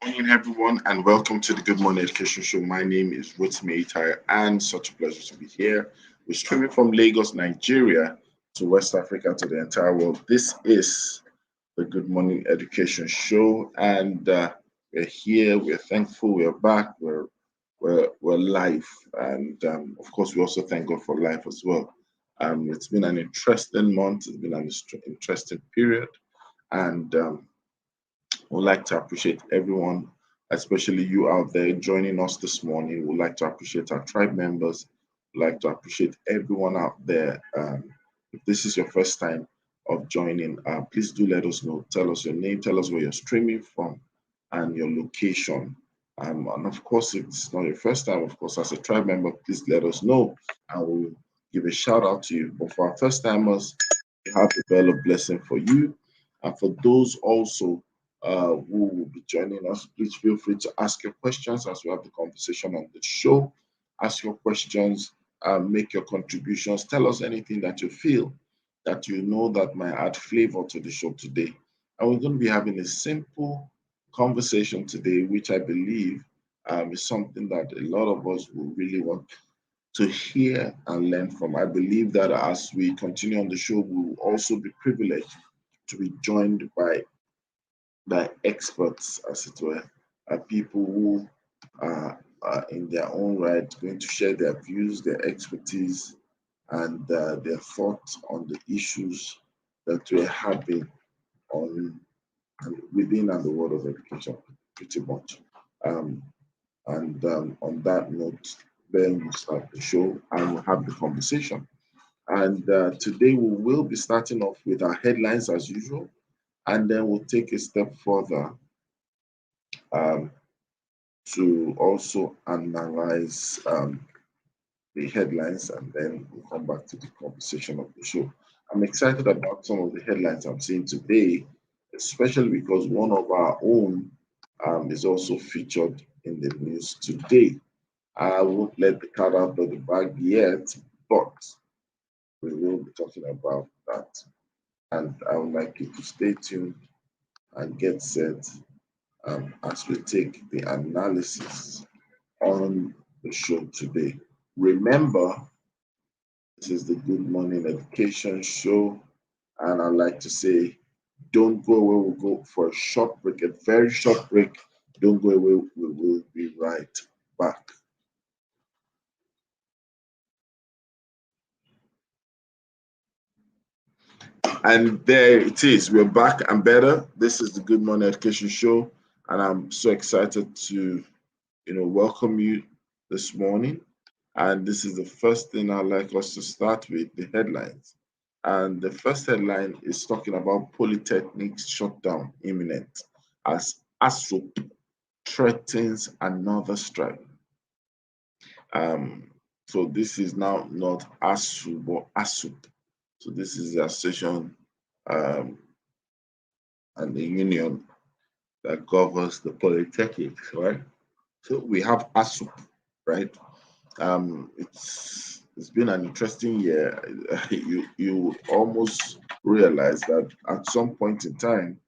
Morning, everyone, and welcome to the Good Morning Education Show. My name is Rotimi Itai, and such a pleasure to be here. We're streaming from Lagos, Nigeria, to West Africa, to the entire world. This is the Good Morning Education Show, and we're here. We're thankful. We're back. We're live, and of course, we also thank God for life as well. It's been an interesting month. It's been an interesting period, and would like to appreciate everyone, especially you out there joining us this morning. We'd like to appreciate our tribe members. We'd like to appreciate everyone out there. If this is your first time of joining, please do let us know. Tell us your name, tell us where you're streaming from, and your location. And of course, if it's not your first time, of course, as a tribe member, please let us know, and we'll give a shout out to you. But for our first timers, we have a bell of blessing for you. And for those also who will be joining us, please feel free to ask your questions as we have the conversation on the show. Ask your questions, make your contributions, tell us anything that you feel that you know that might add flavor to the show today. And we're going to be having a simple conversation today, which I believe is something that a lot of us will really want to hear and learn from. I believe that as we continue on the show, we will also be privileged to be joined by experts, as it were, people who are in their own right going to share their views, their expertise, and their thoughts on the issues that we're having on within and the world of education, pretty much. Um, and on that note, then we'll start the show and we'll have the conversation. And today we will be starting off with our headlines as usual, and then we'll take a step further um, to also analyze the headlines, and then we'll come back to the conversation of the show. I'm excited about some of the headlines I'm seeing today, especially because one of our own is also featured in the news today. I won't let the cat out of the bag yet, but we will be talking about that. And I would like you to stay tuned and get set as we take the analysis on the show today. Remember, this is the Good Morning Education Show, and I'd like to say, don't go away. We'll go for a short break, a very short break. Don't go away. We will be right back. And there it is. We're back and better. This is the Good Morning Education Show, and I'm so excited to, welcome you this morning. And this is the first thing I'd like us to start with, the headlines. And the first headline is talking about Polytechnics shutdown imminent as ASUP threatens another strike. Um, so this is now not ASU, but ASUP. So this is the association um, and the union that governs the polytechnics, right? So we have ASUP, right? It's been an interesting year. You almost realize that at some point in time,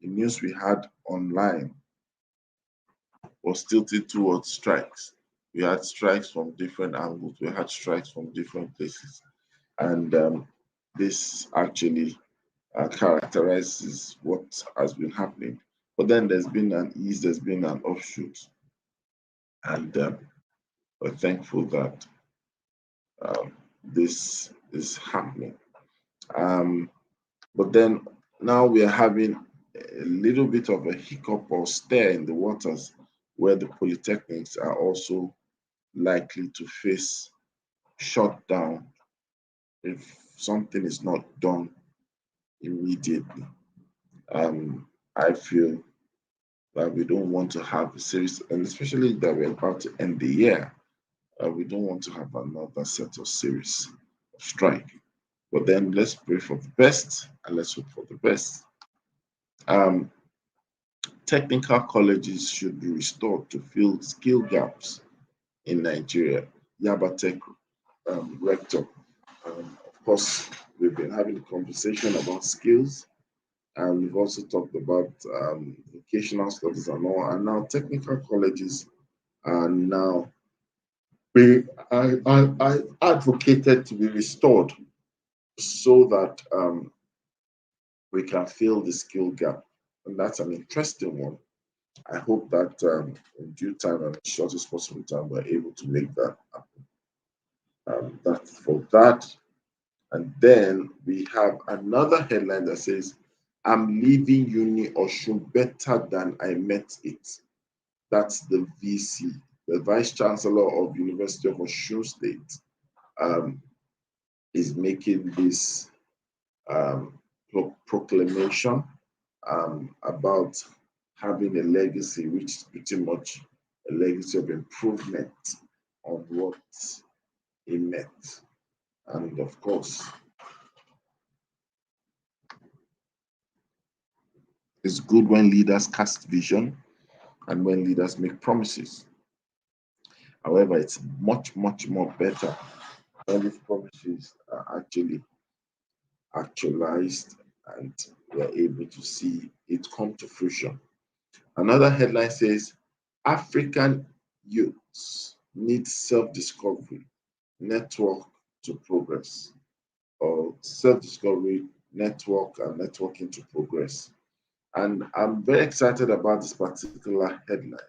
the news we had online was tilted towards strikes. We had strikes from different angles. We had strikes from different places, and this actually characterizes what has been happening. But then there's been an ease, there's been an offshoot, and we're thankful that this is happening. Um, but then now we are having a little bit of a hiccup or stir in the waters where the polytechnics are also likely to face shutdown if something is not done immediately. I feel that we don't want to have a series, and especially that we're about to end the year, we don't want to have another set of series of strike. But then let's pray for the best and let's hope for the best. Um, Technical colleges should be restored to fill skill gaps in Nigeria. Yabatek rector. Of course, we've been having a conversation about skills, And we've also talked about vocational studies and all. And now technical colleges are now I advocated to be restored so that we can fill the skill gap. And that's an interesting one. I hope that in due time and shortest possible time, we're able to make that happen. That's for that. And then we have another headline that says, I'm leaving Uni Oshun better than I met it. That's the VC, the Vice Chancellor of University of Osun State, um, is making this proclamation about having a legacy, which is pretty much a legacy of improvement on what he met. And of course, it's good when leaders cast vision and when leaders make promises. However, it's much, much more better when these promises are actually actualized and we're able to see it come to fruition. Another headline says African youths need self discovery, network to progress, or self discovery, network, and networking to progress. And I'm very excited about this particular headline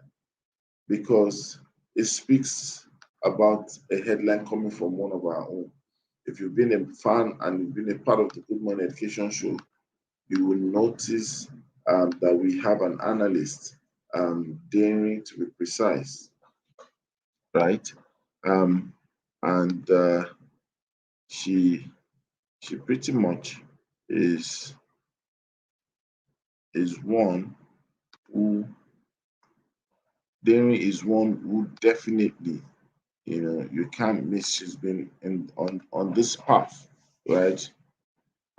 because it speaks about a headline coming from one of our own. If you've been a fan and you've been a part of the Good Morning Education Show, you will notice that we have an analyst, daring to be precise, right? Um, and she she pretty much is one who daring is one who definitely, you can't miss. She's been on this path, right?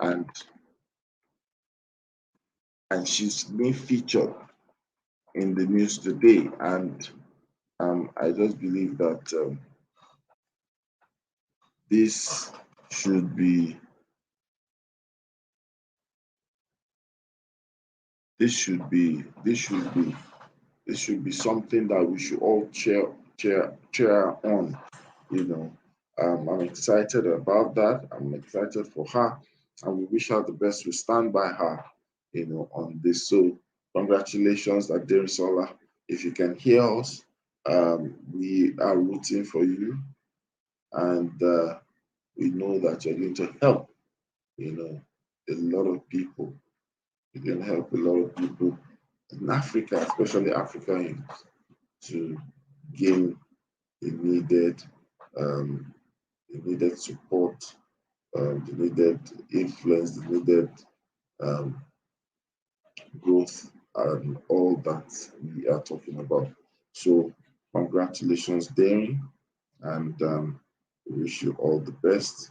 And she's been featured in the news today, and I just believe that this should be this should be this should be this should be something that we should all cheer on. You know, I'm excited about that. I'm excited for her, and we wish her the best. We stand by her, on this. So congratulations, Aderisola. If you can hear us, we are rooting for you, and we know that you're going to help. A lot of people. You can help a lot of people in Africa, especially African youth, to gain the needed, um, support, the needed influence, the needed um, growth, and all that we are talking about. So, congratulations, Daring, and we wish you all the best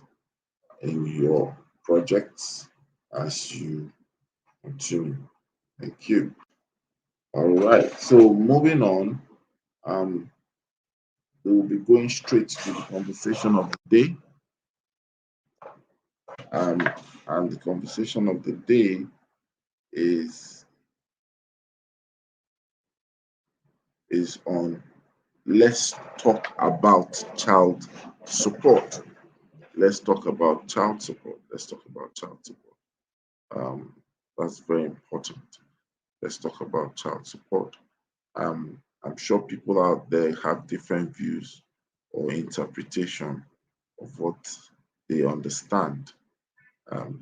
in your projects as you continue. Thank you. All right. So, moving on, um, we will be going straight to the conversation of the day. Um, and the conversation of the day is on let's talk about child support. Let's talk about child support. Let's talk about child support. Um, that's very important. Let's talk about child support. I'm sure people out there have different views or interpretation of what they understand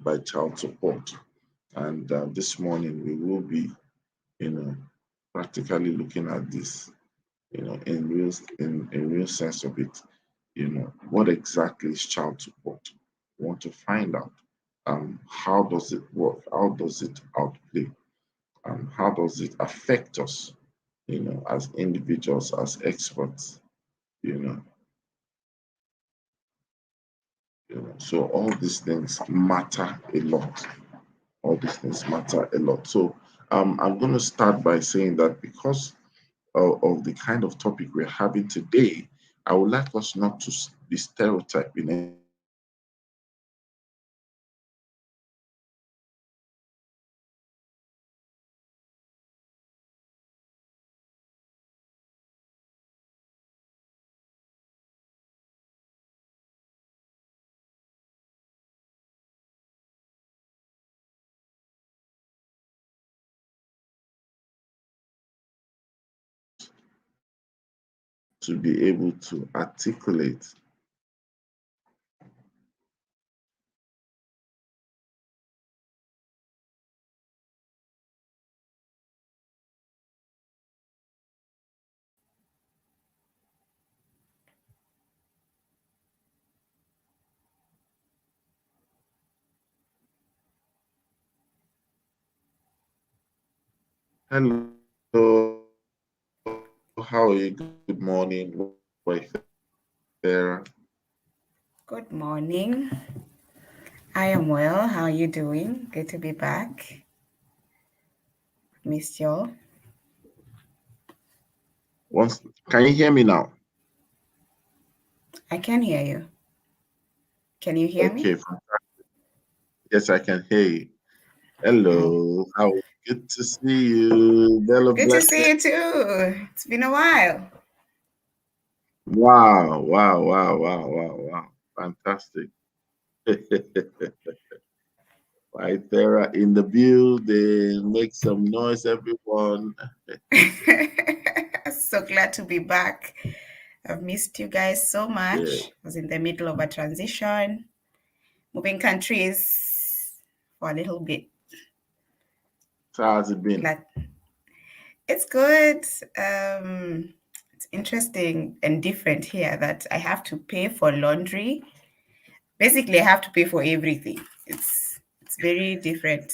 by child support. And this morning we will be, you know, practically looking at this, in real sense of it. What exactly is child support? We want to find out. How does it work? How does it outplay? How does it affect us? As individuals, as experts. You know, So all these things matter a lot. All these things matter a lot. So I'm going to start by saying that because of the kind of topic we're having today, I would like us not to be stereotyping to be able to articulate. Hello, how are you? Good morning, Sarah. Good morning. I am well. How are you doing? Good to be back. Missed y'all. Once, can you hear me now? I can hear you. Can you hear Okay, me? yes, I can hear you. Oh, Hello, how good to see you, Bella good to Blessing. see you too. It's been a while. Wow, wow, wow, wow, wow, wow. Fantastic. Right there in the building. Make some noise, everyone. So glad to be back. I've missed you guys so Yeah. much. I was in the middle of a transition, moving countries for a little bit. So how's it been? Glad it's good. It's interesting and different here that I have to pay for laundry. Basically, I have to pay for everything. It's very different.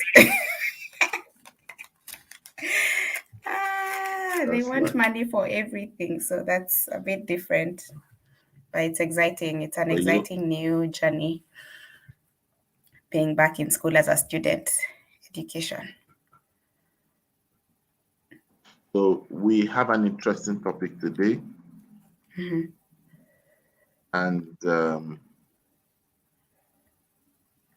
They That's want right. money for everything, so that's a bit different. But it's exciting. It's an But you, exciting new journey being back in school as a student. Education. so we have an interesting topic today, Mhm. and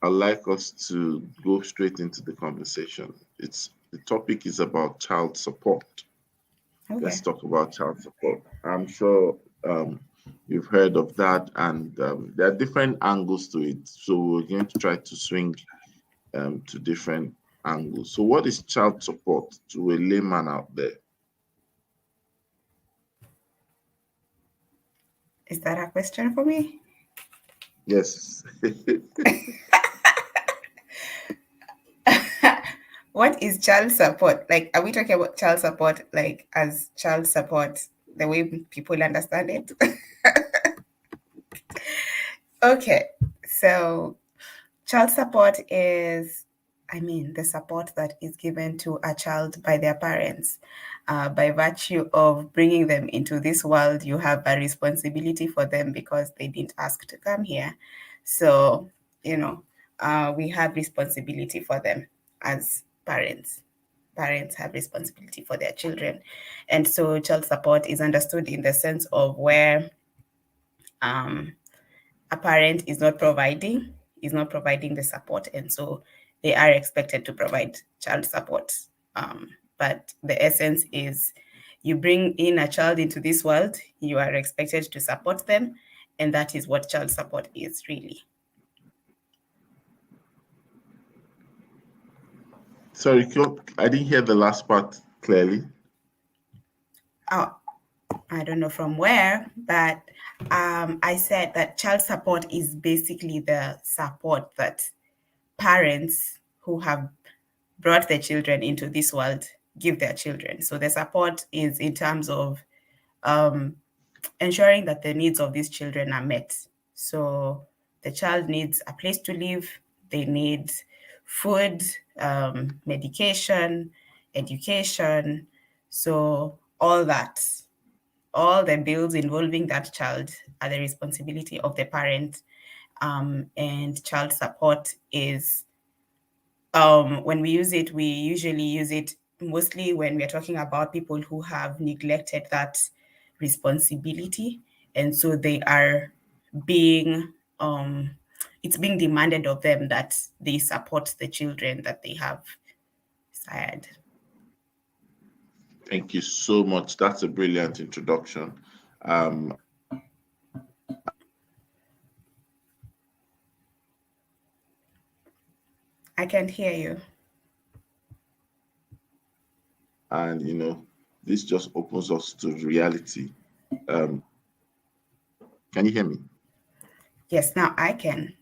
I'd like us to go straight into the conversation. The topic is about child support. Let's Okay. talk about child support. I'm sure you've heard of that, and there are different angles to it. So we're going to try to swing to different angles. So, what is child support to a layman out there? Is that a question for me? Yes. What is child support? Like, are we talking about child support like as child support, the way people understand it? Okay. So child support is, I mean, the support that is given to a child by their parents. By virtue of bringing them into this world, you have a responsibility for them because they didn't ask to come here. So, you know, we have responsibility for them as parents. Parents have responsibility for their children. And so, child support is understood in the sense of where um, a parent is not providing the support, and so they are expected to provide child support. But the essence is you bring in a child into this world, you are expected to support them, and that is what child support is really. Sorry, I didn't hear the last part clearly. Oh, I don't know from where, but I said that child support is basically the support that parents who have brought their children into this world give their children. So the support is in terms of um, ensuring that the needs of these children are met. So the child needs a place to live, they need food, medication, education. So all the bills involving that child are the responsibility of the parent. And child support is when we use it, we usually use it mostly when we're talking about people who have neglected that responsibility. And so they are being, it's being demanded of them that they support the children that they have sired. Thank you so much. That's a brilliant introduction. Um, I can't hear you. and this just opens us to reality. Can you hear me? Yes, now I can.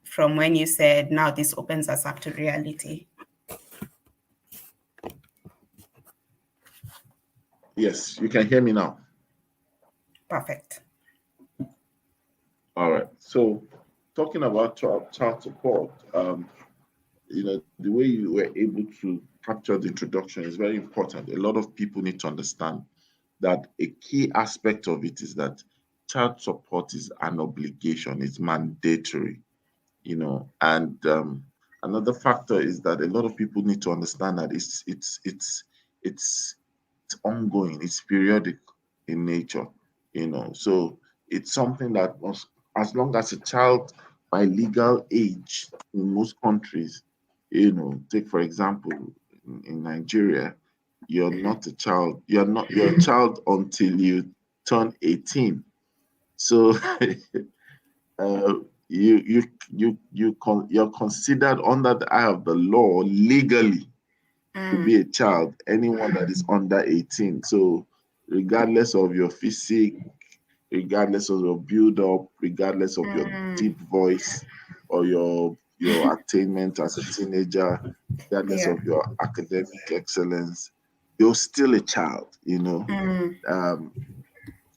From when you said, now this opens us up to reality. Yes, you can hear me now. Perfect. All right. So, talking about child support, the way you were able to capture the introduction is very important. A lot of people need to understand that a key aspect of it is that child support is an obligation, it's mandatory, and another factor is that a lot of people need to understand that it's ongoing, it's periodic in nature, so it's something that must, as long as a child by legal age in most countries, take for example in Nigeria, you're a child until you turn 18. So uh, you're considered under the eye of the law legally to be a child, anyone that is under 18. So regardless of your physique, regardless of your build up, regardless of your deep voice or your attainment as a teenager, regardless Yeah. of your academic excellence, you're still a child,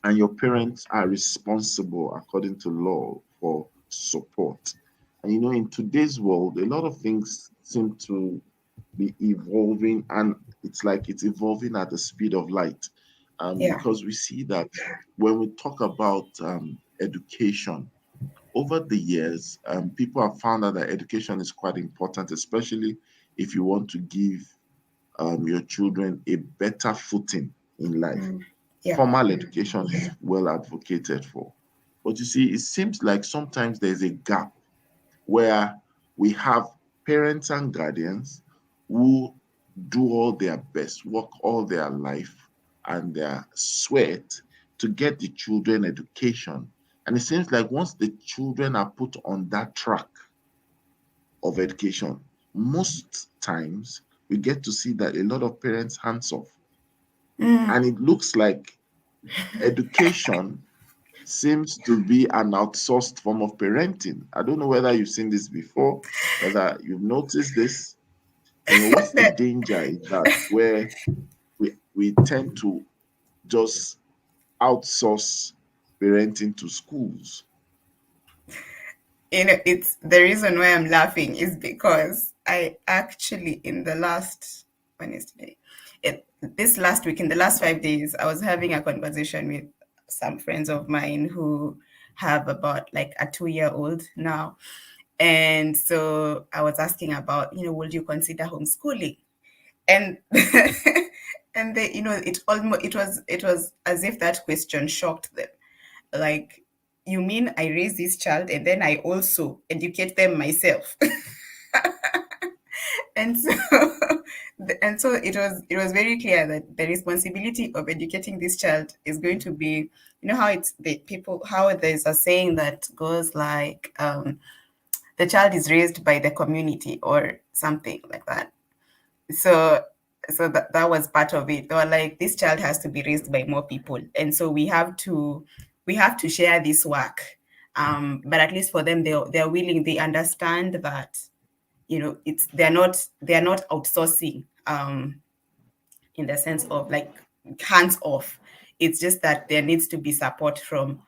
and your parents are responsible according to law for support. And in today's world, a lot of things seem to be evolving, and it's like it's evolving at the speed of light. Yeah. Because we see that when we talk about education, over the years, people have found out that education is quite important, especially if you want to give your children a better footing in life. Yeah. Formal education is well advocated for. But you see, it seems like sometimes there's a gap where we have parents and guardians who do all their best, work all their life and their sweat to get the children education. And it seems like once the children are put on that track of education, most times we get to see that a lot of parents hands off. And it looks like education seems to be an outsourced form of parenting. I don't know whether you've seen this before, whether you've noticed this. What's the danger in that, where we tend to just outsource parenting to schools? It's the reason why I'm laughing is because I actually, in the last, when is today? This last week, in the last 5 days, I was having a conversation with some friends of mine who have about like a 2-year-old now. And so I was asking about, would you consider homeschooling? And and they, it was as if that question shocked them. Like, you mean I raise this child and then I also educate them myself? And so it was very clear that the responsibility of educating this child is going to be, how it's the people, how there's a saying that goes like, the child is raised by the community or something like that. So that was part of it. They were like, this child has to be raised by more people, and so we have to share this work. But at least for them, they're willing. They understand that, it's they're not outsourcing, in the sense of like hands off. It's just that there needs to be support from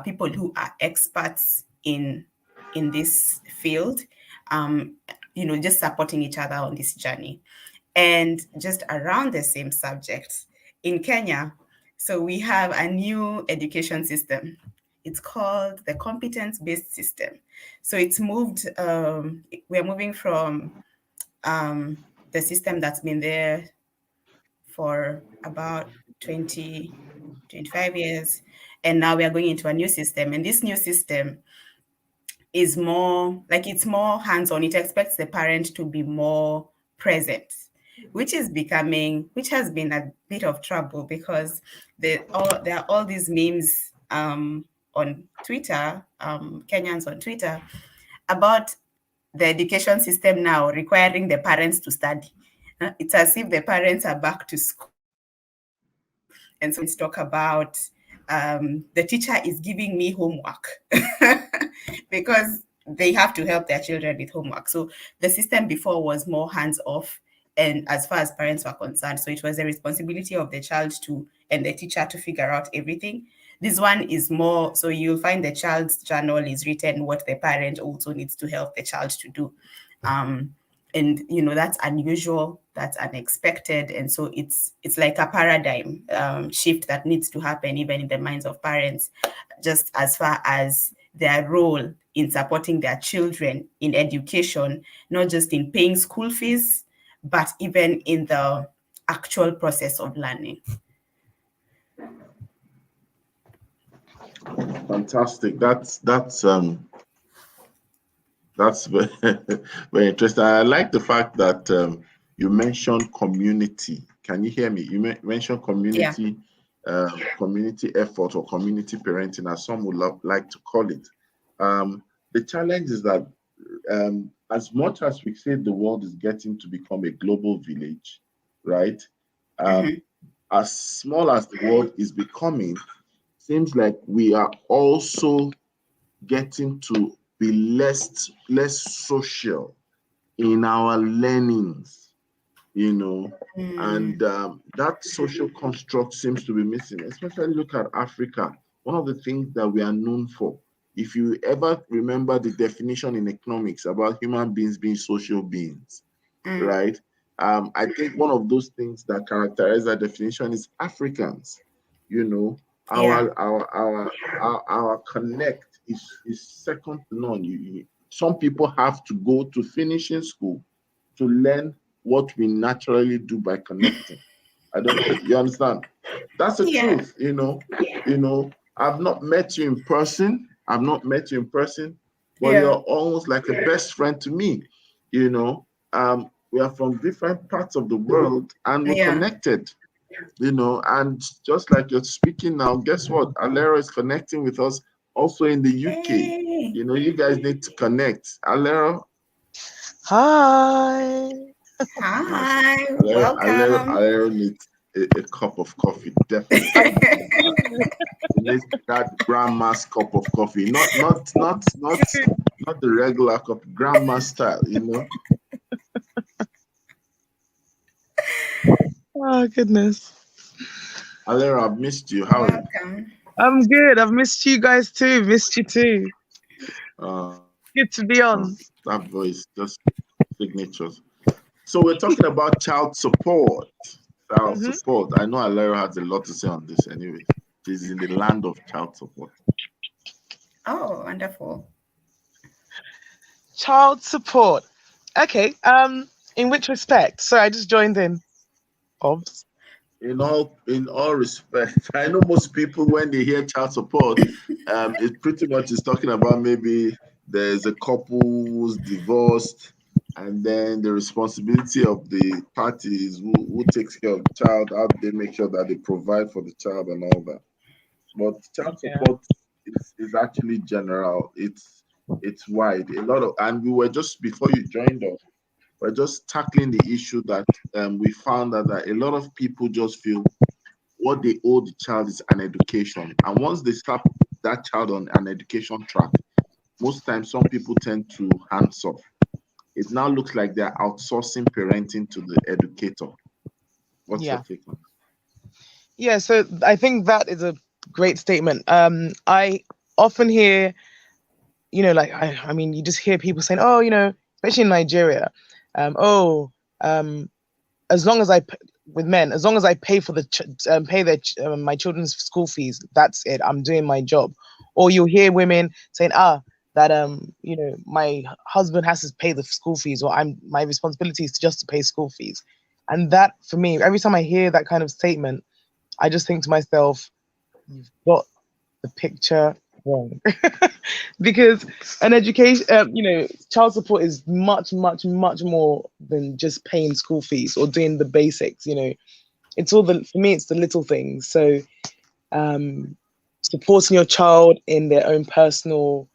people who are experts in this field, just supporting each other on this journey. And just around the same subject, in Kenya, so we have a new education system. It's called the competence-based system. So it's moved. We're moving from the system that's been there for about 20, 25 years, and now we are going into a new system. And this new system is more like, it's more hands-on. It expects the parent to be more present, which has been a bit of trouble because there are all these memes on Twitter, Kenyans on Twitter, about the education system now requiring the parents to study. It's as if the parents are back to school. And so let's talk about the teacher is giving me homework because they have to help their children with homework. So the system before was more hands off, and as far as parents were concerned, so it was the responsibility of the child to and the teacher to figure out everything. This one is more, so you'll find the child's journal is written what the parent also needs to help the child to do. And that's unusual, that's unexpected, and so it's like a paradigm shift that needs to happen even in the minds of parents, just as far as their role in supporting their children in education, not just in paying school fees, but even in the actual process of learning. Fantastic. That's very, very interesting. I like the fact that you mentioned community. Can you hear me? You mentioned community, community effort or community parenting, as some would like to call it. The challenge is that as much as we say the world is getting to become a global village, right? As small as the world is becoming, seems like we are also getting to be less social in our learnings, and that social construct seems to be missing. Especially look at Africa. One of the things that we are known for, if you ever remember the definition in economics about human beings being social beings, right? I think one of those things that characterize that definition is Africans. Our connect is second to none. Some people have to go to finishing school to learn what we naturally do by connecting. I don't know, you understand? That's the truth, I've not met you in person, but you're almost like a best friend to me. We are from different parts of the world and we're connected. And just like you're speaking now, guess what? Alera is connecting with us also in the UK. Hey. You guys need to connect. Alera. Hi. Welcome. Alera needs a cup of coffee, definitely. Needs that grandma's cup of coffee, not the regular cup, grandma style, Oh goodness. Alera, I've missed you. How are you? I'm good. I've missed you guys too. Missed you too. Good to be on. That voice, just signatures. So we're talking about child support. Support. I know Alera has a lot to say on this anyway. She's in the land of child support. Oh, wonderful. Child support. Okay. In which respect? So I just joined in. Obs. In all respect, I know most people when they hear child support, it pretty much is talking about maybe there's a couple who's divorced, and then the responsibility of the parties who takes care of the child, how they make sure that they provide for the child and all that. But child support is actually general. It's wide. And we were just before you joined us, we're just tackling the issue that we found that a lot of people just feel what they owe the child is an education. And once they start that child on an education track, most times some people tend to hands off. It now looks like they're outsourcing parenting to the educator. What's your take on that? Yeah, so I think that is a great statement. I often hear, I mean, you just hear people saying, oh, especially in Nigeria, as long as as long as I pay for my children's school fees, that's it. I'm doing my job. Or you'll hear women saying, that my husband has to pay the school fees, or my responsibility is just to pay school fees. And that, for me, every time I hear that kind of statement, I just think to myself, you've got the picture wrong. Because an education, child support is much, much, much more than just paying school fees or doing the basics. It's for me, it's the little things. So supporting your child in their own personal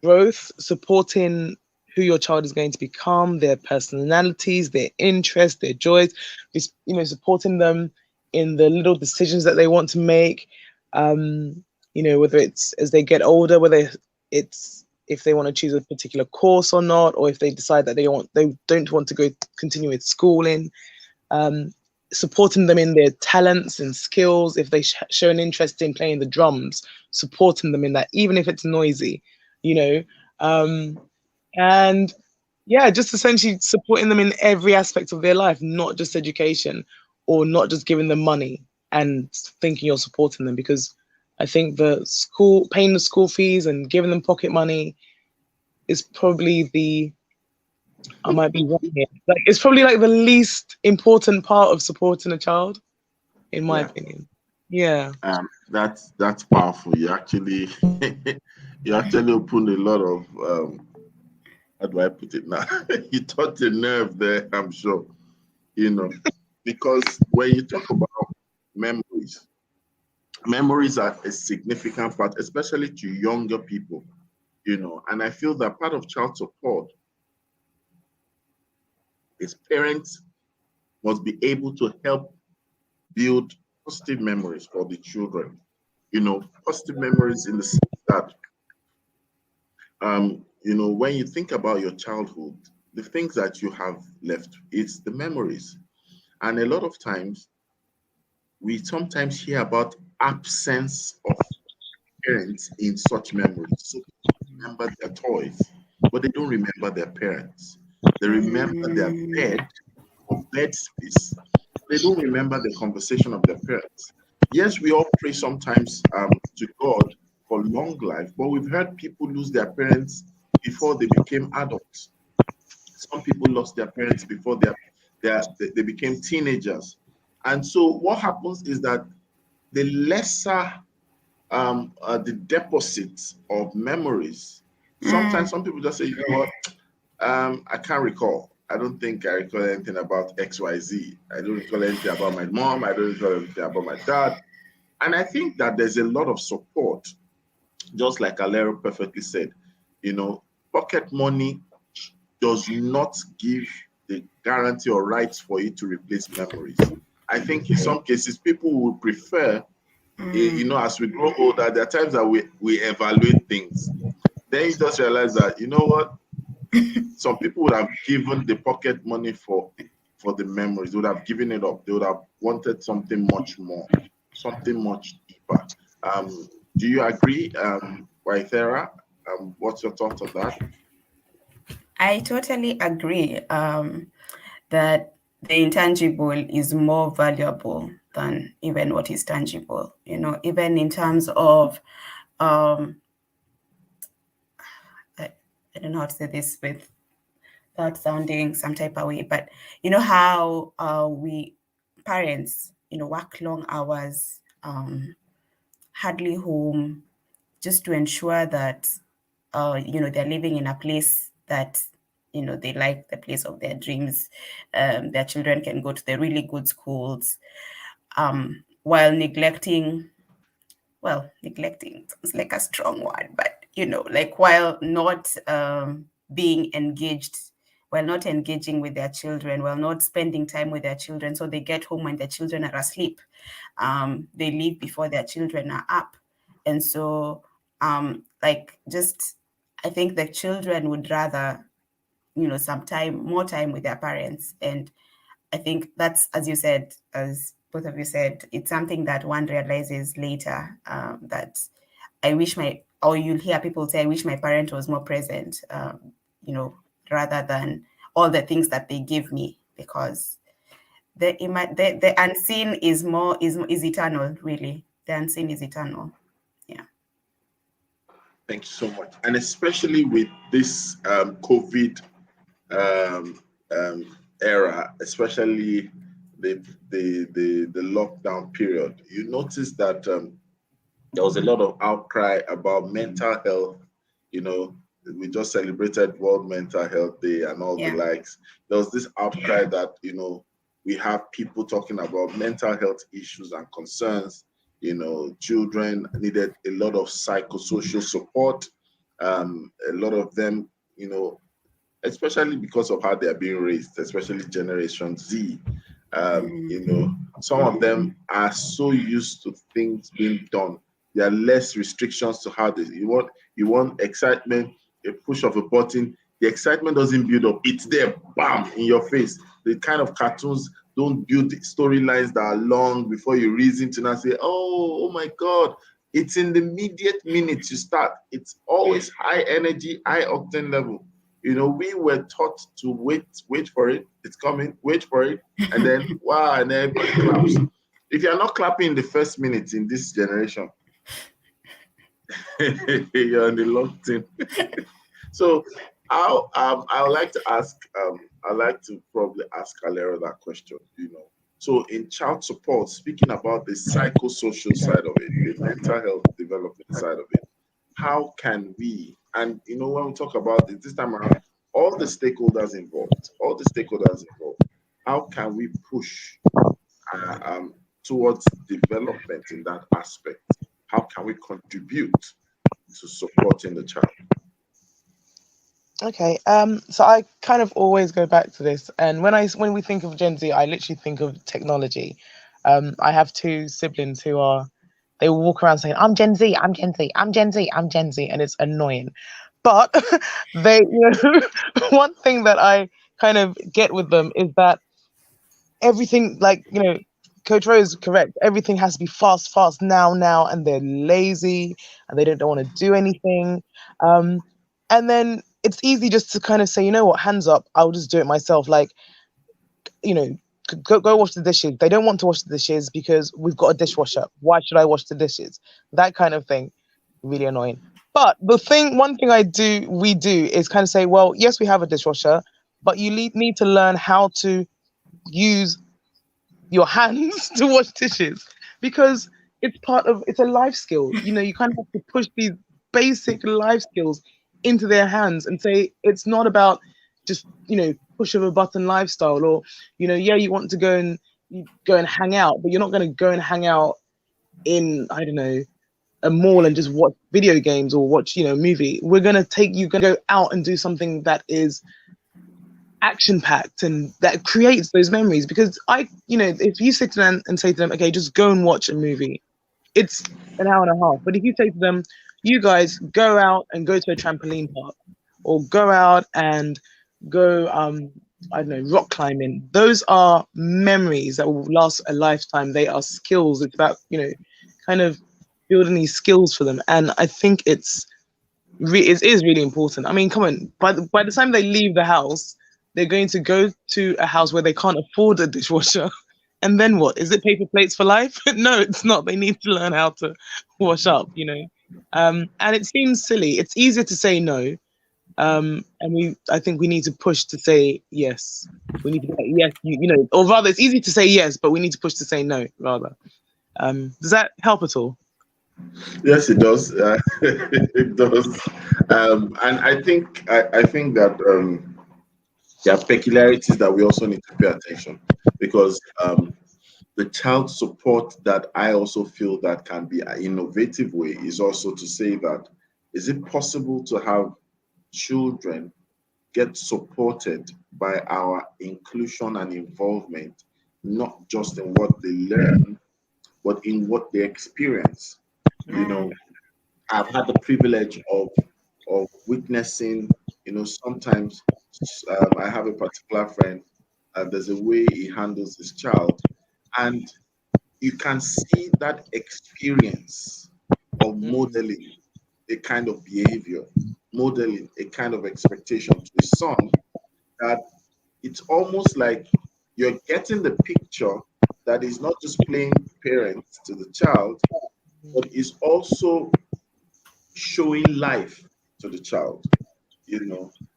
growth, supporting who your child is going to become, their personalities, their interests, their joys, supporting them in the little decisions that they want to make, Whether it's as they get older, whether it's if they want to choose a particular course or not, or if they decide that they don't want to continue with schooling, supporting them in their talents and skills. If they show an interest in playing the drums, supporting them in that, even if it's noisy, and yeah, just essentially supporting them in every aspect of their life, not just education, or not just giving them money and thinking you're supporting them, because I think paying the school fees and giving them pocket money is probably I might be wrong here. It's probably like the least important part of supporting a child, in my opinion. Yeah. That's powerful. You actually opened a lot of how do I put it now? You touched a nerve there, I'm sure. Because when you talk about memories are a significant part, especially to younger people, and I feel that part of child support is parents must be able to help build positive memories for the children. Positive memories in the sense that, when you think about your childhood, the things that you have left, it's the memories. And a lot of times, we sometimes hear about absence of parents in such memories. So people remember their toys, but they don't remember their parents. They remember their bed or bed space. They don't remember the conversation of their parents. Yes, we all pray sometimes to God for long life, but we've heard people lose their parents before they became adults. Some people lost their parents before they became teenagers. And so what happens is that the lesser the deposits of memories, sometimes some people just say, you know what, I can't recall. I don't think I recall anything about XYZ. I don't recall anything about my mom. I don't recall anything about my dad. And I think that there's a lot of support, just like Alero perfectly said. Pocket money does not give the guarantee or rights for it to replace memories. I think in some cases, people would prefer, as we grow older, there are times that we evaluate things. Then you just realize that, you know what? Some people would have given the pocket money for the memories. They would have given it up. They would have wanted something much more, something much deeper. Do you agree, Waithera? What's your thoughts on that? I totally agree that the intangible is more valuable than even what is tangible. Even in terms of I don't know how to say this without sounding some type of way, but how we parents, work long hours, hardly home, just to ensure that, they're living in a place that, they like, the place of their dreams. Their children can go to the really good schools, while neglecting is like a strong word, but while not being engaged, while not engaging with their children, while not spending time with their children. So they get home when their children are asleep. They leave before their children are up. And so I think the children would rather, more time with their parents. And I think that's, as you said, as both of you said, it's something that one realizes later, that or you'll hear people say, I wish my parent was more present, rather than all the things that they give me, because the unseen is eternal, really. The unseen is eternal. Yeah. Thank you so much. And especially with this COVID era, especially the lockdown period, you notice that there was a lot of outcry about mental health. We just celebrated World Mental Health Day and all the likes. There was this outcry that, we have people talking about mental health issues and concerns. Children needed a lot of psychosocial support. A lot of them, especially because of how they are being raised, especially Generation Z, Some of them are so used to things being done. There are less restrictions to how they you want excitement, a push of a button. The excitement doesn't build up. It's there, bam, in your face. The kind of cartoons don't build storylines that are long before you reason to now say, oh my God. It's in the immediate minutes you start. It's always high energy, high octane level. We were taught to wait for it. It's coming, wait for it, and then wow, and then everybody claps. If you're not clapping in the first minute in this generation, you're in the locked in. So I would like to ask, I'd like to probably ask Alera that question. So in child support, speaking about the psychosocial side of it, the mental health development side of it, how can we, and when we talk about it this time around, all the stakeholders involved, how can we push towards development in that aspect? How can we contribute to supporting the child? Okay, so I kind of always go back to this, and when we think of Gen Z, I literally think of technology. I have two siblings who they will walk around saying, "I'm Gen Z, I'm Gen Z, I'm Gen Z, I'm Gen Z," and it's annoying. But they, one thing that I kind of get with them is that everything, like, Coach Rose is correct. Everything has to be fast, now, and they're lazy and they don't want to do anything. And then it's easy just to kind of say, you know what, hands up, I'll just do it myself. Like, go wash the dishes. They don't want to wash the dishes because we've got a dishwasher. Why should I wash the dishes? That kind of thing. Really annoying. But one thing we do is kind of say, well, yes, we have a dishwasher, but you need to learn how to use your hands to wash dishes, because it's a life skill. You kind of have to push these basic life skills into their hands and say it's not about just push of a button lifestyle, or you want to go and hang out, but you're not going to go and hang out in, I don't know, a mall and just watch video games or watch a movie. We're going to go out and do something that is action packed and that creates those memories. Because if you sit to them and say to them, okay, just go and watch a movie, it's an hour and a half. But if you say to them, you guys go out and go to a trampoline park, or go out and go I don't know, rock climbing, those are memories that will last a lifetime. They are skills. It's about kind of building these skills for them. And I think it is really important. I mean, come on, by the time they leave the house, they're going to go to a house where they can't afford a dishwasher. And then what? Is it paper plates for life? No, it's not. They need to learn how to wash up, and it seems silly. It's easier to say no. And I think we need to push to say yes. We need to say yes, or rather, it's easy to say yes, but we need to push to say no, rather. Does that help at all? Yes, it does. It does. And I think that there are peculiarities that we also need to pay attention, because the child support that I also feel that can be an innovative way is also to say that, is it possible to have children get supported by our inclusion and involvement, not just in what they learn, but in what they experience? I've had the privilege of witnessing, sometimes I have a particular friend, and there's a way he handles his child, and you can see that experience of modeling a kind of behavior, modeling a kind of expectation to the son, that it's almost like you're getting the picture that is not just playing parent to the child, but is also showing life to the child,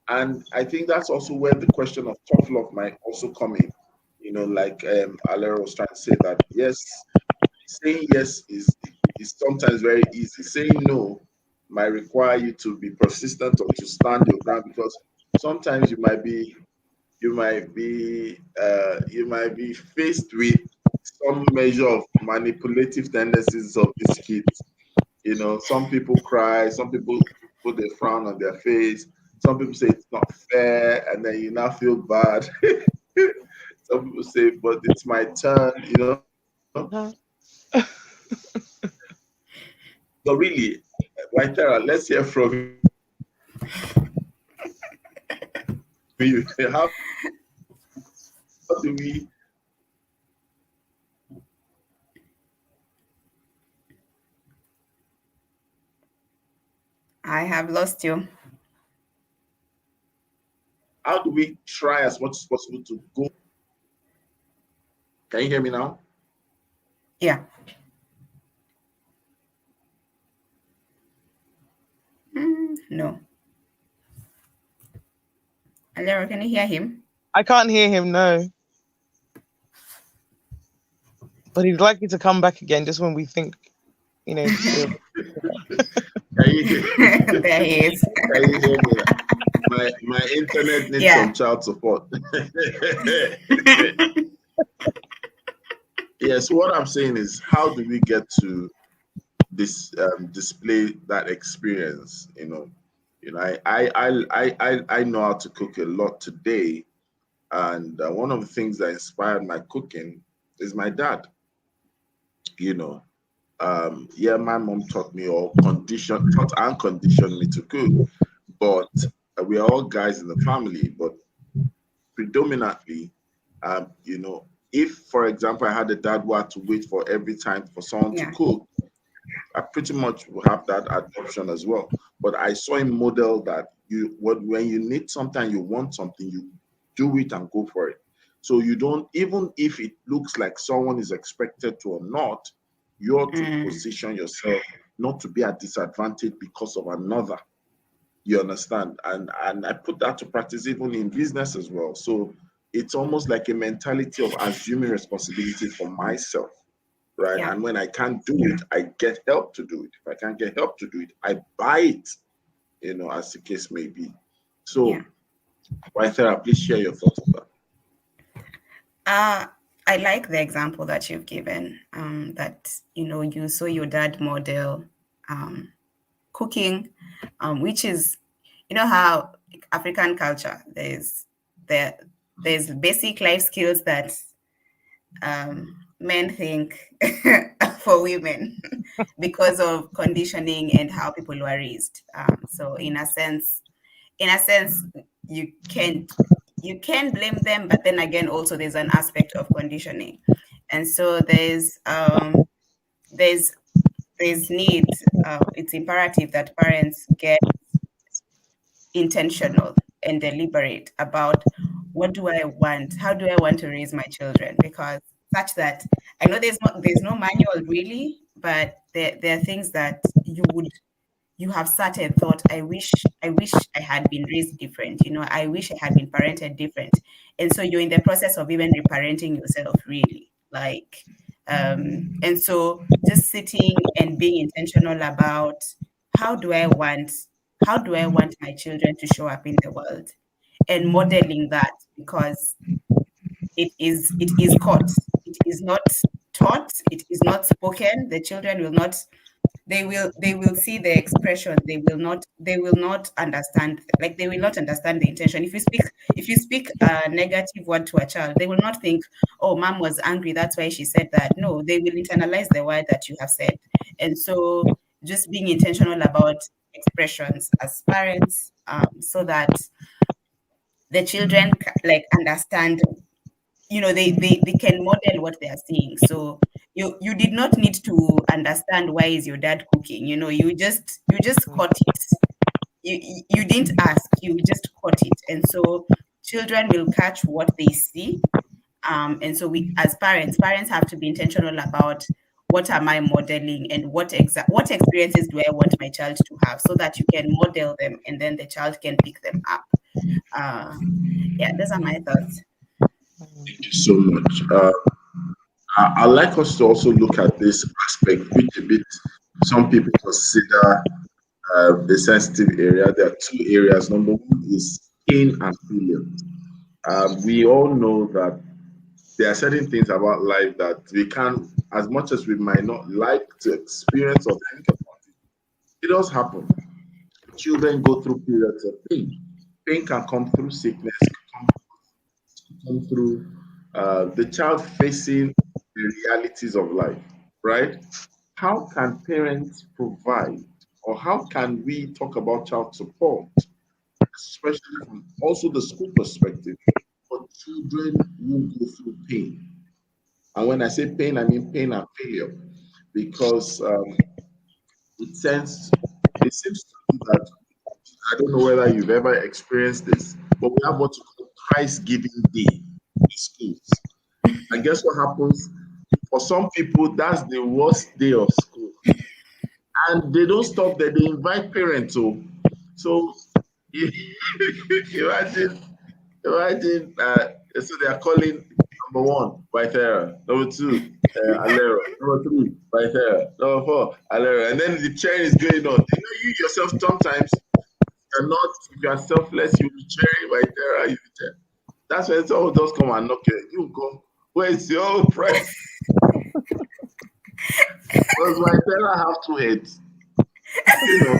And I think that's also where the question of tough love might also come in. Like Alera was trying to say that, yes, saying yes is sometimes very easy. Saying no might require you to be persistent or to stand your ground, because sometimes you might be faced with some measure of manipulative tendencies of these kids. Some people cry, some people put a frown on their face, some people say it's not fair, and then you now feel bad. Some people say, but it's my turn, Uh, But really, Waitara, let's hear from you. How do we I have lost you. try as much as possible to go? Can you hear me now? Yeah. No. Alero, can you hear him? I can't hear him, no. But he'd like you to come back again just when we think, you know. Can you hear, There he is. can you hear me? My internet needs Yeah. some child support. Yes, what I'm saying is, how do we get to this display that experience? I know how to cook a lot today, and one of the things that inspired my cooking is my dad. You know, yeah, my mom taught me or taught and conditioned me to cook, but we are all guys in the family. But predominantly, if, for example, I had a dad who had to wait for every time for someone to Yeah. cook, I pretty much will have that adoption as well. But I saw him model that when you need something, you want something, you do it and go for it. So you don't, even if it looks like someone is expected to or not, you're to position yourself not to be at disadvantage because of another. You understand? And I put that to practice even in business as well. So it's almost like a mentality of assuming responsibility for myself, right? Yeah. And when I can't do it, I get help to do it. If I can't get help to do it, I buy it, as the case may be. So, Yeah. Waithera, please share your thoughts on that. I like the example that you've given, that, you saw your dad model cooking, which is, how African culture, there's basic life skills that men think for women because of conditioning and how people were raised. So in a sense, you can blame them, but then again, also there's an aspect of conditioning, and so there's need. It's imperative that parents get intentional and deliberate about what do I want, how do I want to raise my children, because such that I know there's no manual really, but there are things that you have sat and thought, I wish I had been raised different, I wish I had been parented different. And so you're in the process of even reparenting yourself, really. Like, and so just sitting and being intentional about how do I want my children to show up in the world, and modeling that, because it is caught. It is not taught, it is not spoken. The children will not, they will see the expression, they will not understand, like they will not understand the intention. If you speak a negative word to a child, they will not think, oh, mom was angry, that's why she said that. No, they will internalize the word that you have said. And so just being intentional about expressions as parents, so that the children like understand, they can model what they are seeing. So you did not need to understand why is your dad cooking. You just caught it. You didn't ask, you just caught it. And so children will catch what they see. And so we, as parents have to be intentional about what am I modeling, and what experiences do I want my child to have, so that you can model them and then the child can pick them up. Yeah, those are my thoughts. Thank you so much. I'd like us to also look at this aspect, which a bit some people consider a sensitive area. There are two areas. Number one is pain and failure. We all know that there are certain things about life that we can, as much as we might not like to experience or think about it, it does happen. Children go through periods of pain. Pain can come through sickness, can come through the child facing the realities of life, right? How can parents provide, or how can we talk about child support, especially from also the school perspective, for children who go through pain? And when I say pain, I mean pain and failure, because it seems it seems to me that I don't know whether you've ever experienced this, but we have what you call Christ Giving Day in schools. And guess what happens? For some people, that's the worst day of school. And they don't stop there, they invite parents. So imagine, so they are calling number one, Vithera, number two, Alera, number three, Vithera, number four, Alera. And then the chain is going on. You know, you yourself sometimes you're not, if you are selfless, you'll be cheering Vithera, you'll be cheering. That's when someone just come and knock you. You go, where's your price? Does Vithera have two heads? You know,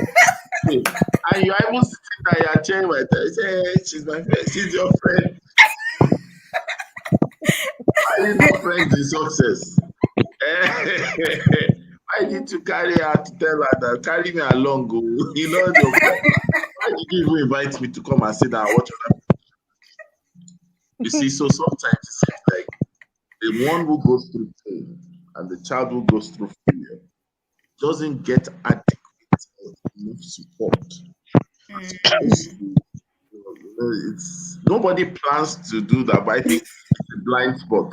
and you're even sitting there, you're cheering Vithera. You say, hey, she's my friend, she's your friend. Why you not friends in success? Why did you carry her to tell her that carry me along? Go, you know, why did you even invite me to come and sit down and watch other? You see, so sometimes it seems like the one who goes through pain and the child who goes through failure doesn't get adequate or enough support. It's nobody plans to do that, but I think it's a blind spot,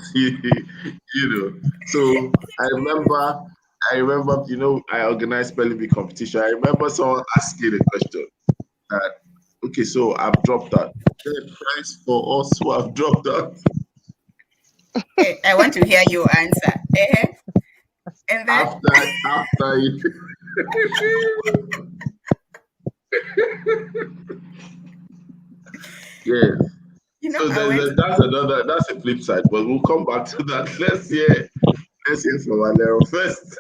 So I remember, I organized spelling bee competition. I remember someone asking a question that, okay, so I've dropped that. The price for us who have dropped that. I want to hear your answer. And then After you. Yes. So that's a flip side, but we'll come back to that. Let's hear from Alero first.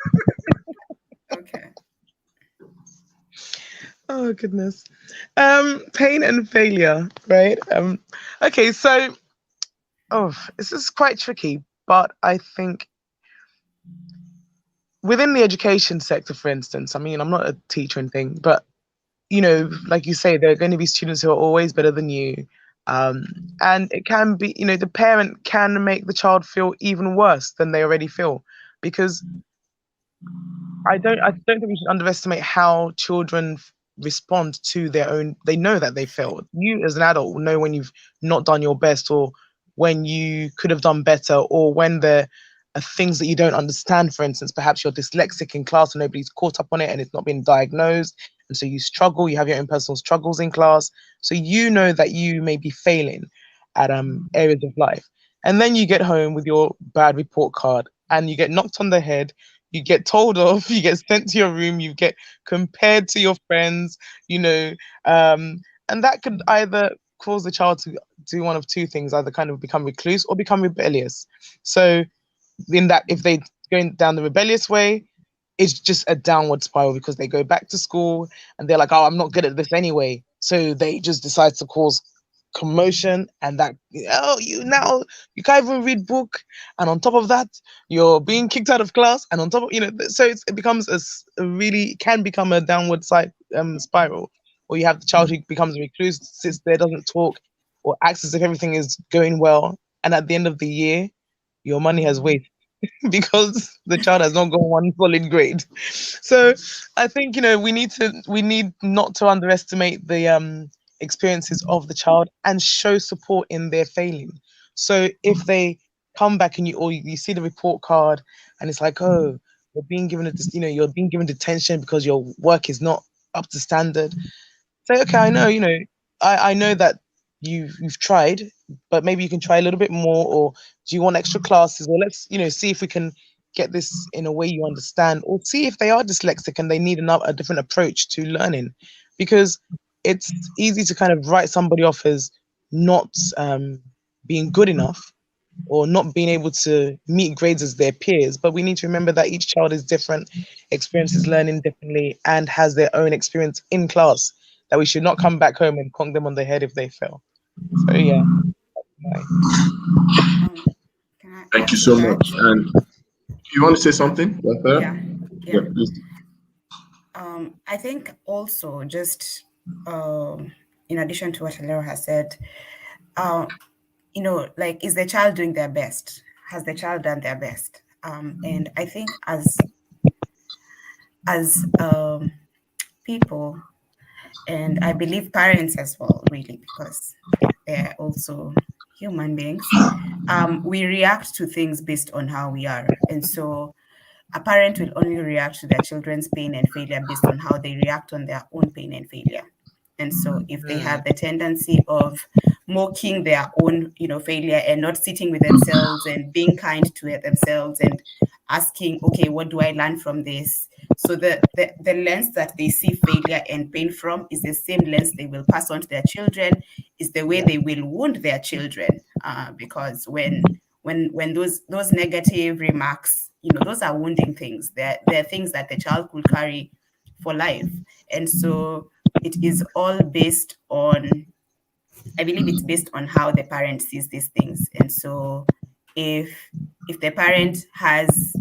Okay. Oh goodness. Pain and failure, right? Okay, so this is quite tricky, but I think within the education sector, for instance, I mean, I'm not a teacher or anything, but like you say, there are going to be students who are always better than you. And it can be, the parent can make the child feel even worse than they already feel, because I don't think we should underestimate how children respond to their own. They know that they failed. You as an adult will know when you've not done your best, or when you could have done better, or when there are things that you don't understand. For instance, perhaps you're dyslexic in class and nobody's caught up on it and it's not been diagnosed. And so you struggle, you have your own personal struggles in class. So you know that you may be failing at areas of life. And then you get home with your bad report card and you get knocked on the head, you get told off, you get sent to your room, you get compared to your friends, and that could either cause the child to do one of two things, either kind of become recluse or become rebellious. So in that, if they going down the rebellious way, it's just a downward spiral, because they go back to school and they're like, oh, I'm not good at this anyway. So they just decide to cause commotion, and that, you can't even read book, and on top of that you're being kicked out of class, and on top of so it becomes can become a downward spiral. Or you have the child who becomes a recluse, sits there, doesn't talk, or acts as if everything is going well, and at the end of the year your money has wasted because the child has not got one solid grade. So I think we need not to underestimate the experiences of the child and show support in their failing. So if they come back and you see the report card and it's like, oh, you're being given you're being given detention because your work is not up to standard. Say, okay, I know, I know that you've tried, but maybe you can try a little bit more, or do you want extra classes? Or let's, see if we can get this in a way you understand, or see if they are dyslexic and they need a different approach to learning, because it's easy to kind of write somebody off as not being good enough or not being able to meet grades as their peers. But we need to remember that each child is different, experiences learning differently, and has their own experience in class, that we should not come back home and conk them on the head if they fail. So yeah. Thank you so much. And you want to say something, Rafael? Yeah, Yeah, yeah. please. I think also just in addition to what Alero has said, like, is the child doing their best? Has the child done their best? And I think as people, and I believe parents as well, really, because they're also human beings, we react to things based on how we are. And so a parent will only react to their children's pain and failure based on how they react on their own pain and failure. And so if they have the tendency of mocking their own, failure and not sitting with themselves and being kind to themselves and asking, okay, what do I learn from this? So the lens that they see failure and pain from is the same lens they will pass on to their children, is the way they will wound their children. Because when those negative remarks, those are wounding things. They're things that the child could carry for life. And so it is all based on, I believe it's based on how the parent sees these things. And so if the parent has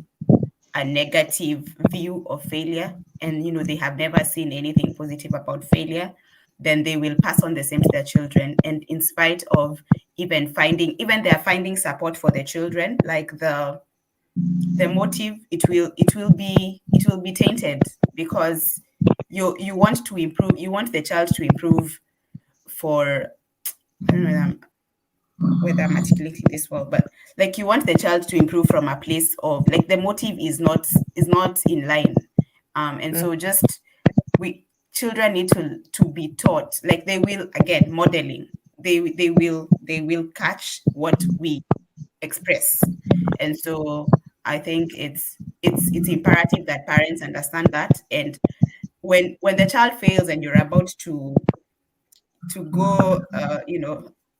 a negative view of failure and they have never seen anything positive about failure, then they will pass on the same to their children. And in spite of even they're finding support for their children, like the motive, it will be tainted, because you want to improve, you want the child to improve for, I don't know whether I'm articulating this well, but like, you want the child to improve from a place of, like, the motive is not in line. And so just children need to be taught, like, they will, again, modeling, they will catch what we express. And so I think it's imperative that parents understand that. And when the child fails and you're about to go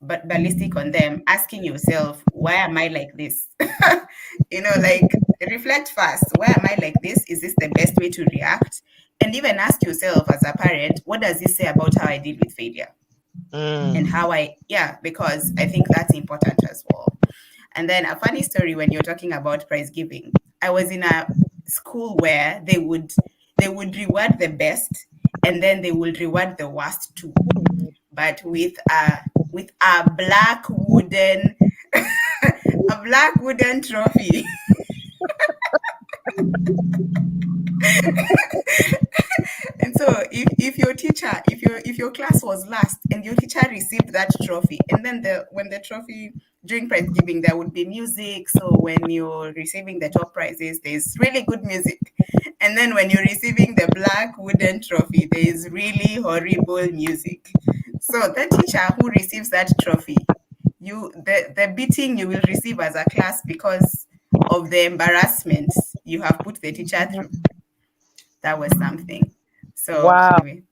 but ballistic on them, asking yourself, why am I like this? Like, reflect first. Why am I like this? Is this the best way to react? And even ask yourself as a parent, what does this say about how I deal with failure? And how because I think that's important as well. And then a funny story, when you're talking about prize giving, I was in a school where they would reward the best, and then they would reward the worst too, but with a black wooden trophy. And so if your teacher, if your class was last and your teacher received that trophy, and then when the trophy, during prize giving, there would be music. So when you're receiving the top prizes, there's really good music. And then when you're receiving the black wooden trophy, there is really horrible music. So the teacher who receives that trophy, the beating you will receive as a class because of the embarrassment you have put the teacher through. That was something. So Wow. anyway.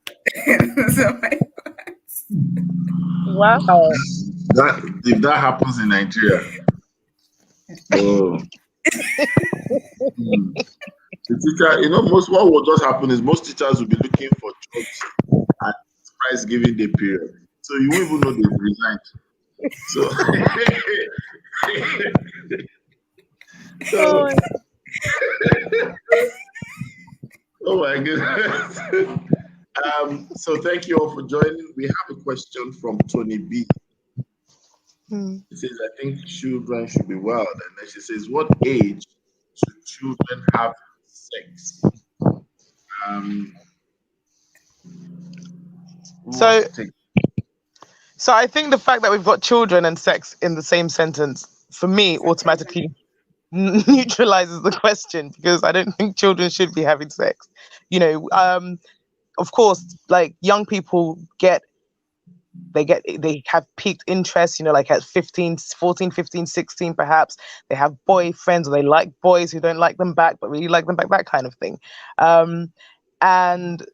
So Wow. If that happens in Nigeria, the teacher, what will just happen is most teachers will be looking for jobs at prize giving day period. So you won't even know they've resigned. So, oh my goodness. So thank you all for joining. We have a question from Tony B. It says, I think children should be wild. And then she says, what age should children have sex? So I think the fact that we've got children and sex in the same sentence, for me, automatically neutralizes the question, because I don't think children should be having sex. Of course, like, young people they have peaked interest, like at 14, 15, 16 perhaps. They have boyfriends, or they like boys who don't like them back but really like them back, that kind of thing. And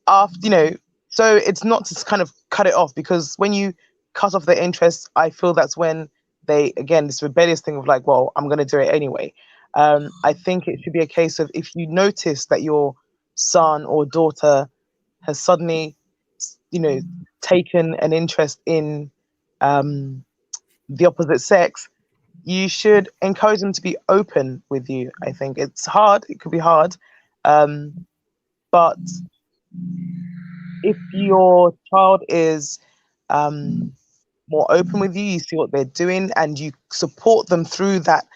after, so it's not to kind of cut it off, because when you cut off their interest, I feel that's when they, again, this rebellious thing of like, well, I'm going to do it anyway. I think it should be a case of, if you notice that your son or daughter has suddenly, taken an interest in the opposite sex, you should encourage them to be open with you. I think it's hard. It could be hard. But if your child is more open with you, you see what they're doing, and you support them through that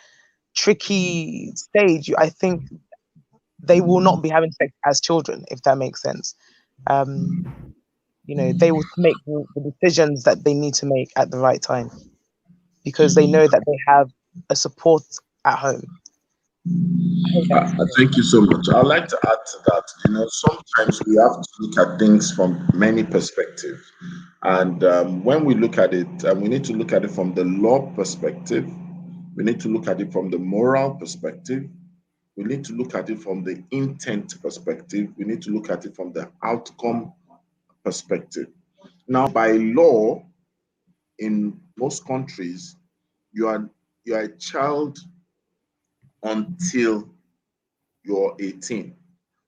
tricky stage, I think they will not be having sex as children, if that makes sense. They will make the decisions that they need to make at the right time because they know that they have a support at home. Thank you so much. I'd like to add to that. Sometimes we have to look at things from many perspectives. And when we look at it, we need to look at it from the law perspective. We need to look at it from the moral perspective. We need to look at it from the intent perspective. We need to look at it from the outcome perspective. Now, by law, in most countries, you are a child until you're 18.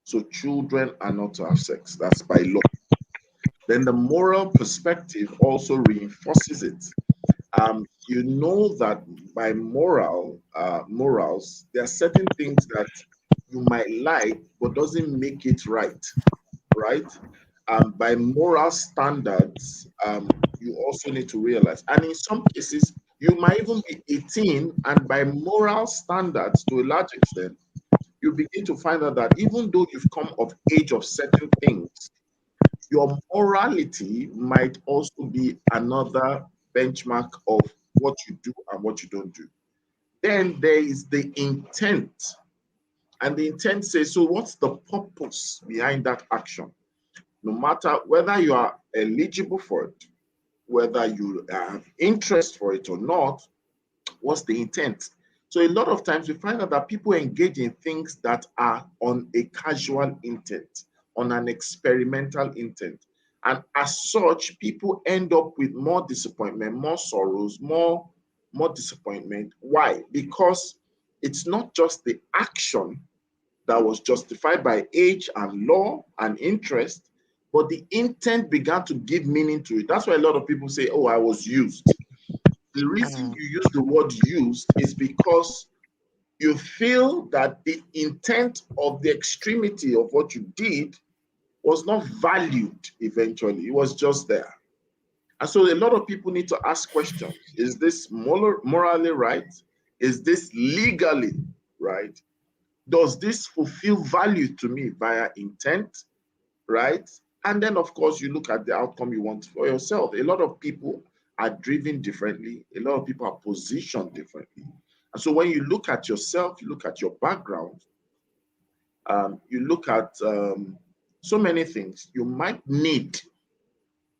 So children are not to have sex. That's by law. Then the moral perspective also reinforces it. You know that by morals, there are certain things that you might like, but doesn't make it right, right? By moral standards, you also need to realize, and in some cases, you might even be 18, and by moral standards, to a large extent, you begin to find out that even though you've come of age of certain things, your morality might also be another benchmark of what you do and what you don't do. Then there is the intent. And the intent says, so what's the purpose behind that action? No matter whether you are eligible for it, whether you have interest for it or not, what's the intent? So a lot of times we find out that people engage in things that are on a casual intent, on an experimental intent. And as such, people end up with more disappointment, more sorrows, more disappointment. Why? Because it's not just the action that was justified by age and law and interest, but the intent began to give meaning to it. That's why a lot of people say, oh, I was used. The reason you use the word used is because you feel that the intent of the extremity of what you did was not valued eventually. It was just there. And so a lot of people need to ask questions. Is this morally right? Is this legally right? Does this fulfill value to me via intent, right? And then, of course, you look at the outcome you want for yourself. A lot of people are driven differently. A lot of people are positioned differently. And so when you look at yourself, you look at your background, you look at so many things, you might need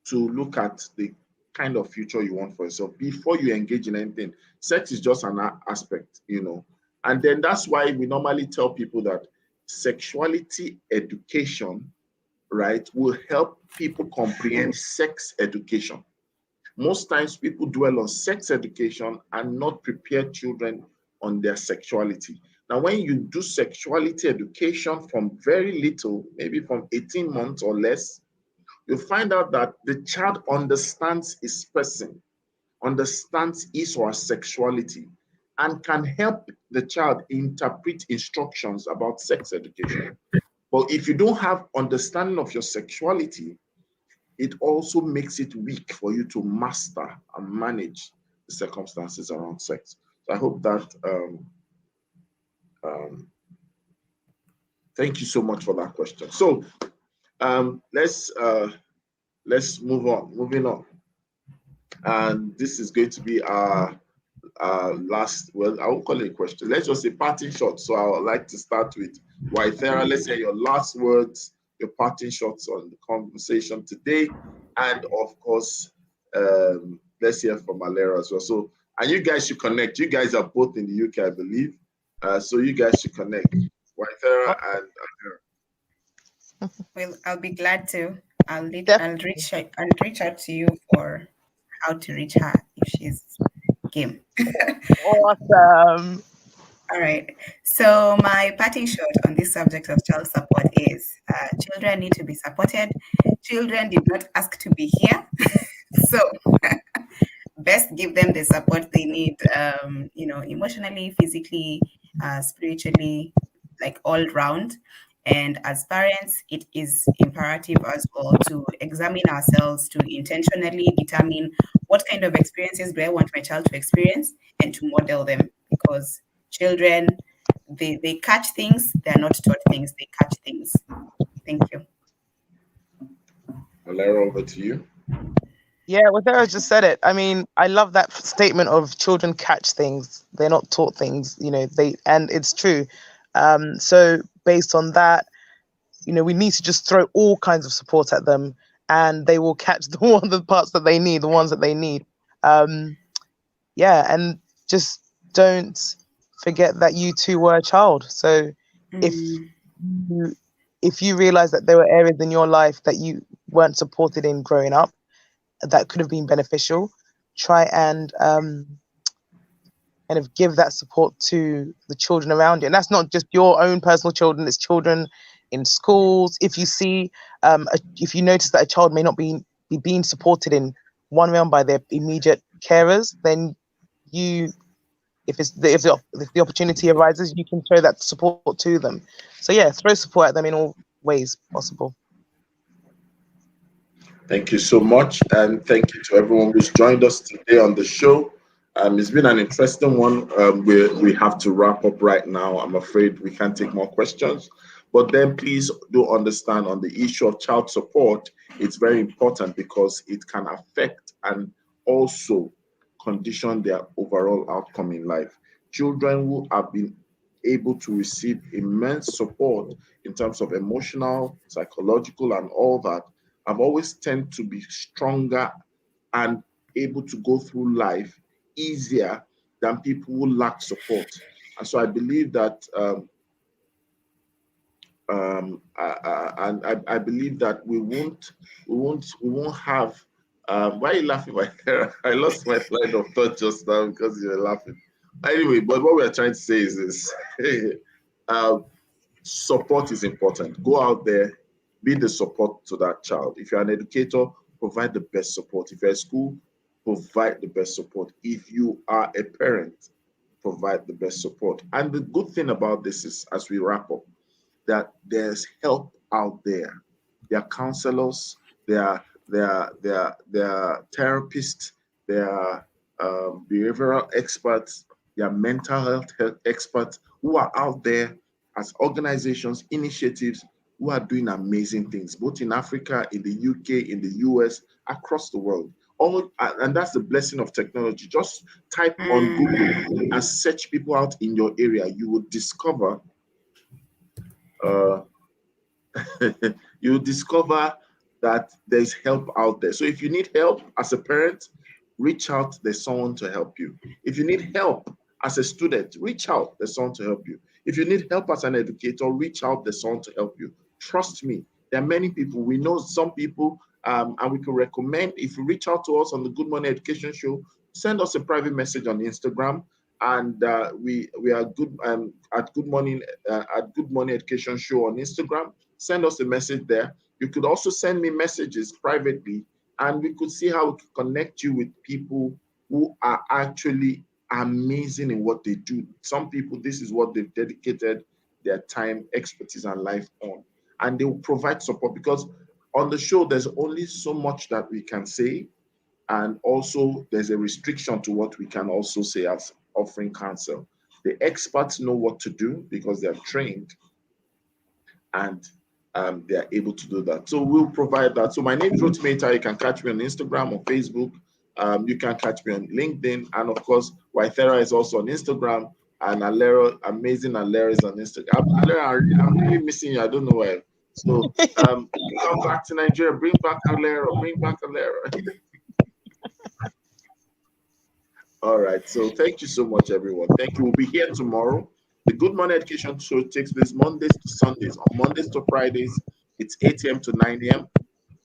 to look at the kind of future you want for yourself before you engage in anything. Sex is just an aspect, And then that's why we normally tell people that sexuality education, right, will help people comprehend sex education. Most times people dwell on sex education and not prepare children on their sexuality. Now, when you do sexuality education from very little, maybe from 18 months or less, you find out that the child understands his person, understands his or her sexuality, and can help the child interpret instructions about sex education. But if you don't have understanding of your sexuality, it also makes it weak for you to master and manage the circumstances around sex. So I hope that, thank you so much for that question. So let's move on, moving on. And this is going to be our last, well, I won't call it a question. Let's just say parting shot. So I would like to start with Waithera. Let's hear your last words, your parting shots on the conversation today. And of course, let's hear from Alera as well. So, and you guys should connect. You guys are both in the UK, I believe. So you guys should connect. Waithera and Alera. Well, I'll be glad to. I'll reach out to you for how to reach her if she's game. Awesome. All right. So my parting shot on this subject of child support is children need to be supported. Children did not ask to be here. So best give them the support they need, emotionally, physically, spiritually, like all round. And as parents, it is imperative as well to examine ourselves, to intentionally determine what kind of experiences do I want my child to experience and to model them, because children, they catch things, they're not taught things, they catch things. Thank you. Alera, over to you. Yeah, well, Sarah just said it. I mean, I love that statement of children catch things; they're not taught things. And it's true. So based on that, we need to just throw all kinds of support at them, and they will catch the parts that they need, the ones that they need. Yeah, and just don't forget that you too were a child. So if Mm. you, if you realize that there were areas in your life that you weren't supported in growing up, that could have been beneficial, try and kind of give that support to the children around you. And that's not just your own personal children, it's children in schools. If you see, if you notice that a child may not be being supported in one realm by their immediate carers, then if the opportunity arises, you can throw that support to them. So yeah, throw support at them in all ways possible. Thank you so much, and thank you to everyone who's joined us today on the show. It's been an interesting one. We have to wrap up right now. I'm afraid we can't take more questions. But then please do understand on the issue of child support, it's very important because it can affect and also condition their overall outcome in life. Children who have been able to receive immense support in terms of emotional, psychological, and all that have always tend to be stronger and able to go through life easier than people who lack support. And so I believe that, I believe that we won't have. Why are you laughing, my there? I lost my line of thought just now because you were laughing. Anyway, but what we're trying to say is this: uh, support is important. Go out there, be the support to that child. If you're an educator, provide the best support. If you're at school, provide the best support. If you are a parent, provide the best support. And the good thing about this is, as we wrap up, that there's help out there. There are counselors, there are therapists, there are behavioral experts, there are mental health experts who are out there as organizations, initiatives who are doing amazing things, both in Africa, in the UK, in the US, across the world. All, and that's the blessing of technology. Just type on Google and search people out in your area. You will discover uh, you discover that there's help out there. So if you need help as a parent, reach out, there's someone to help you. If you need help as a student, reach out, there's someone to help you. If you need help as an educator, reach out, there's someone to help you. Trust me, there are many people. We know some people, and we can recommend. If you reach out to us on the Good Morning Education Show, send us a private message on Instagram, and we are good at Good Morning Education Show on Instagram. Send us a message there. You could also send me messages privately, and we could see how we can connect you with people who are actually amazing in what they do. Some people, this is what they've dedicated their time, expertise, and life on. And they will provide support because on the show, there's only so much that we can say. And also, there's a restriction to what we can also say as offering counsel. The experts know what to do because they're trained, and they are able to do that. So we'll provide that. So my name is Rotimi. You can catch me on Instagram or Facebook. You can catch me on LinkedIn. And of course, Waithera is also on Instagram. And Alera, amazing Alera is on Instagram. Alera, I'm really missing you. I don't know why. So come back to Nigeria. Bring back Alera. Bring back Alera. All right. So thank you so much, everyone. Thank you. We'll be here tomorrow. The Good Morning Education Show takes place Mondays to Sundays. On Mondays to Fridays, it's 8 a.m. to 9 a.m.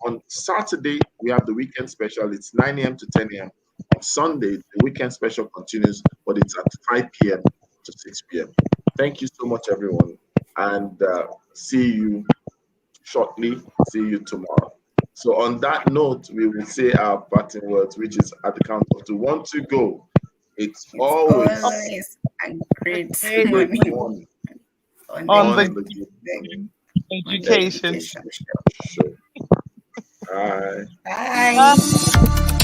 On Saturday, we have the weekend special. It's 9 a.m. to 10 a.m. On Sunday, the weekend special continues, but it's at 5 p.m. to 6 p.m. Thank you so much, everyone. And see you shortly. See you tomorrow. So on that note, we will say our parting words, which is at the count of 2, 1, 2, go. It's always a great Great morning morning on the the Good Morning education. Show. Bye. Bye.